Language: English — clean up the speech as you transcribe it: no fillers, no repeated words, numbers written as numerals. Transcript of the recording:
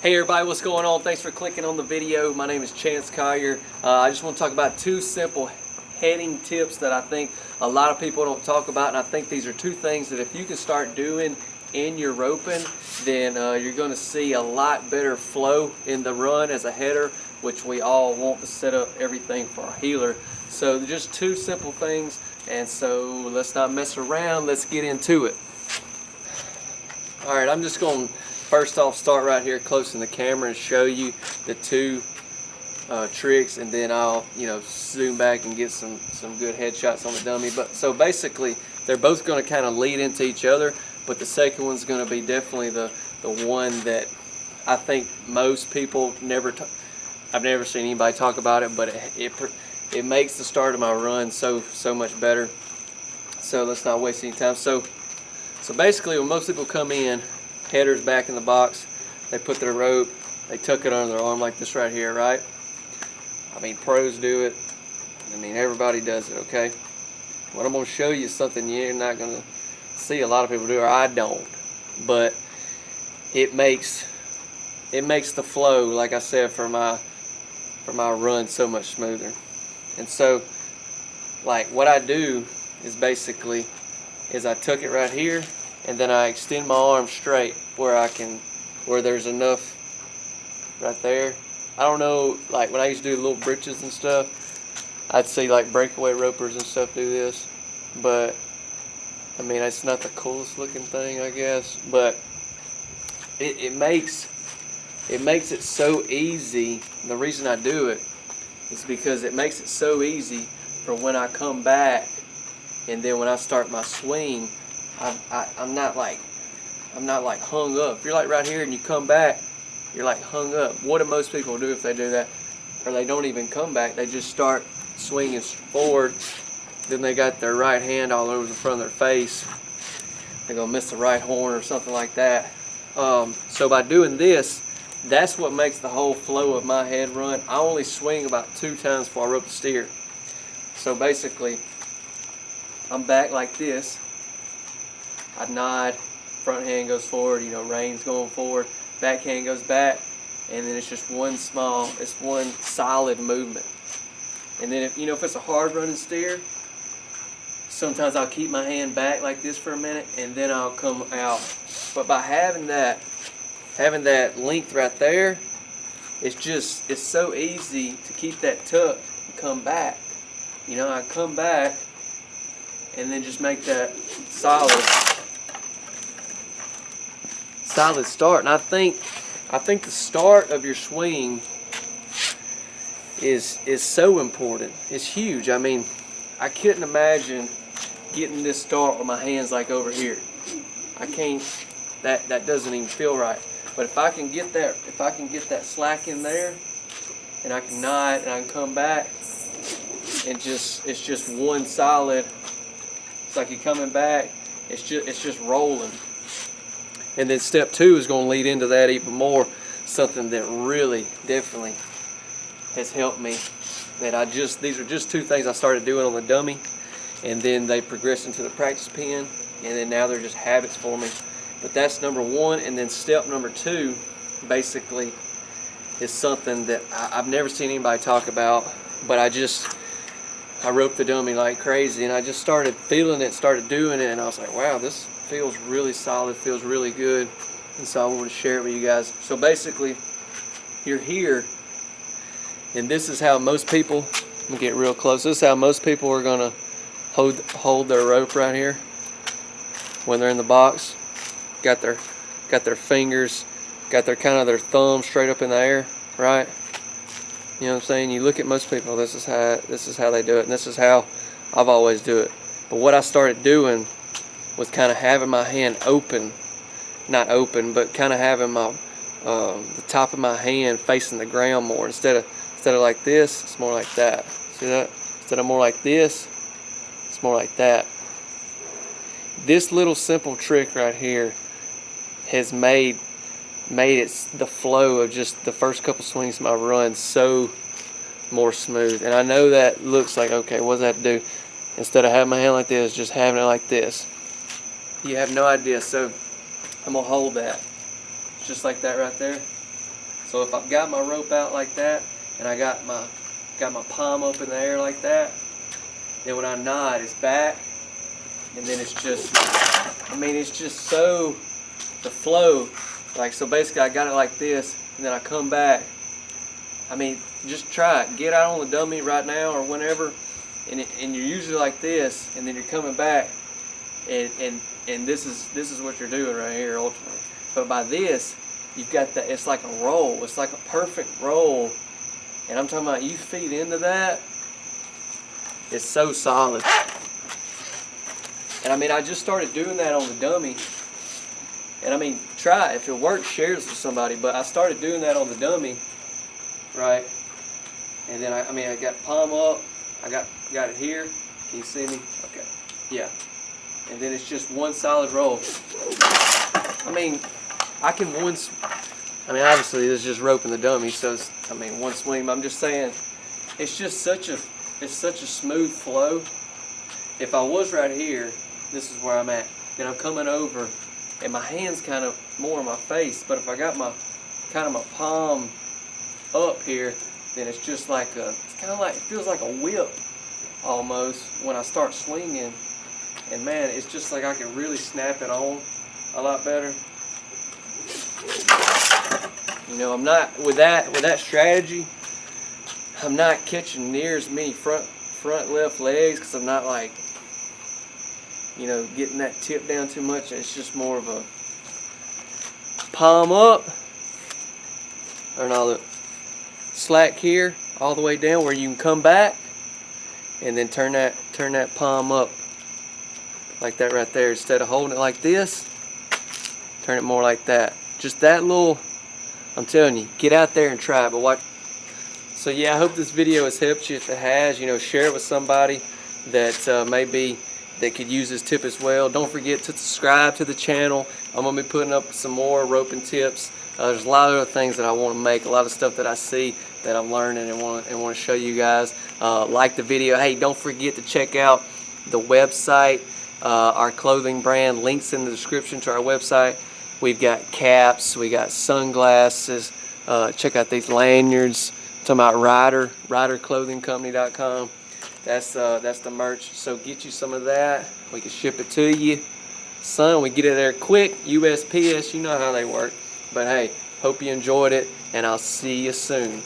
Hey everybody, what's going on? Thanks for clicking on the video. My name is Chance Collier. I just want to talk about two simple heading tips that I think a lot of people don't talk about, and I think these are two things that if you can start doing in your roping, then you're going to see a lot better flow in the run as a header, which we all want to set up everything for our heeler. So just two simple things, and so let's not mess around, let's get into it. Alright, I'm just going to first off start right here close in the camera and show you the two tricks, and then I'll zoom back and get some good headshots on the dummy. But so basically they're both going to kind of lead into each other, but the second one's going to be definitely the one that I think most people I've never seen anybody talk about it, but it makes the start of my run so much better. So let's not waste any time. So basically when most people come in, headers back in the box, they put their rope, they tuck it under their arm like this right here, right? I mean, pros do it. I mean, everybody does it, okay? What I'm going to show you is something you're not going to see a lot of people do, or I don't. But it makes the flow, like I said, for my run so much smoother. And so, like, what I do is basically I tuck it right here, and then I extend my arm straight where there's enough right there. I don't know, like when I used to do little britches and stuff, I'd see like breakaway ropers and stuff do this, but I mean, it's not the coolest looking thing, I guess, but it makes it so easy. The reason I do it is because it makes it so easy for when I come back, and then when I start my swing, I'm not like hung up. If you're like right here and you come back, you're like hung up. What do most people do if they do that? Or they don't even come back, they just start swinging forward, then they got their right hand all over the front of their face. They're gonna miss the right horn or something like that. So by doing this, that's what makes the whole flow of my head run. I only swing about 2 times before I rope the steer. So basically, I'm back like this. I nod, front hand goes forward, reins going forward, back hand goes back, and then it's just one solid movement. And then if it's a hard running steer, sometimes I'll keep my hand back like this for a minute, and then I'll come out. But by having that length right there, it's so easy to keep that tuck and come back. I come back and then just make that solid start. And I think the start of your swing is so important. It's huge. I mean, I couldn't imagine getting this start with my hands like over here. I can't. That doesn't even feel right. But if I can get that slack in there, and I can nod and I can come back, and it's just one solid. It's like you're coming back. It's just rolling. And then step 2 is going to lead into that even more. Something that really definitely has helped me. These are just 2 things I started doing on the dummy, and then they progressed into the practice pen, and then now they're just habits for me. But that's number 1, and then step number 2 basically is something that I've never seen anybody talk about, but I roped the dummy like crazy, and I just started feeling it, started doing it, and I was like, wow, this feels really solid, feels really good. And so I wanted to share it with you guys. So basically, you're here, and this is how most people, let me get real close, this is how most people are gonna hold their rope right here when they're in the box. Got their fingers, got their their thumb straight up in the air, right? You know what I'm saying? You look at most people, this is how they do it, and this is how I've always do it. But what I started doing was kind of having my hand open, not open, but kind of having my the top of my hand facing the ground more. Instead of like this, it's more like that. See that? Instead of more like this, it's more like that. This little simple trick right here has made the flow of just the first couple swings of my run so more smooth. And I know that looks like, okay, what does that do? Instead of having my hand like this, just having it like this. You have no idea. So I'm gonna hold that just like that right there. So if I've got my rope out like that, and I got my palm up in the air like that, then when I nod, it's back, and then it's just, I mean, it's just so, the flow, like, so basically I got it like this, and then I come back. I mean, just try it. Get out on the dummy right now or whenever, and you're usually like this, and then you're coming back, and this is what you're doing right here ultimately. But by this, you've got that. It's like a roll. It's like a perfect roll, and I'm talking about you feed into that. It's so solid. And I mean, I just started doing that on the dummy, and I mean, try it. If it works, share this with somebody. But I started doing that on the dummy, right? And then I mean, I got palm up. I got it here. Can you see me? Okay. Yeah. And then it's just one solid roll. I mean, I can once. I mean, obviously this is just roping the dummy, so it's, I mean, one swing. But I'm just saying, it's just such a smooth flow. If I was right here, this is where I'm at. Then I'm coming over, and my hand's kind of more in my face. But if I got my my palm up here, then it's just like it's kind of like, it feels like a whip almost when I start swinging. And man, it's just like I can really snap it on a lot better. You know, I'm not with that strategy. I'm not catching near as many front left legs because I'm not like, you know, getting that tip down too much. It's just more of a palm up, or no, the slack here all the way down where you can come back, and then turn that palm up like that right there. Instead of holding it like this, turn it more like that. Just that little, I'm telling you, get out there and try it, but watch. So yeah, I hope this video has helped you. If it has, you know, share it with somebody that maybe that could use this tip as well. Don't forget to subscribe to the channel. I'm gonna be putting up some more roping tips. There's a lot of other things that I want to make, a lot of stuff that I see that I'm learning and want to show you guys. Like the video. Hey, don't forget to check out the website, our clothing brand. Links in the description to our website. We've got caps, we got sunglasses. Check out these lanyards. I'm talking about riderclothingcompany.com. That's the merch. So get you some of that. We can ship it to you. Son, we get it there quick. USPS, you know how they work. But hey, hope you enjoyed it, and I'll see you soon.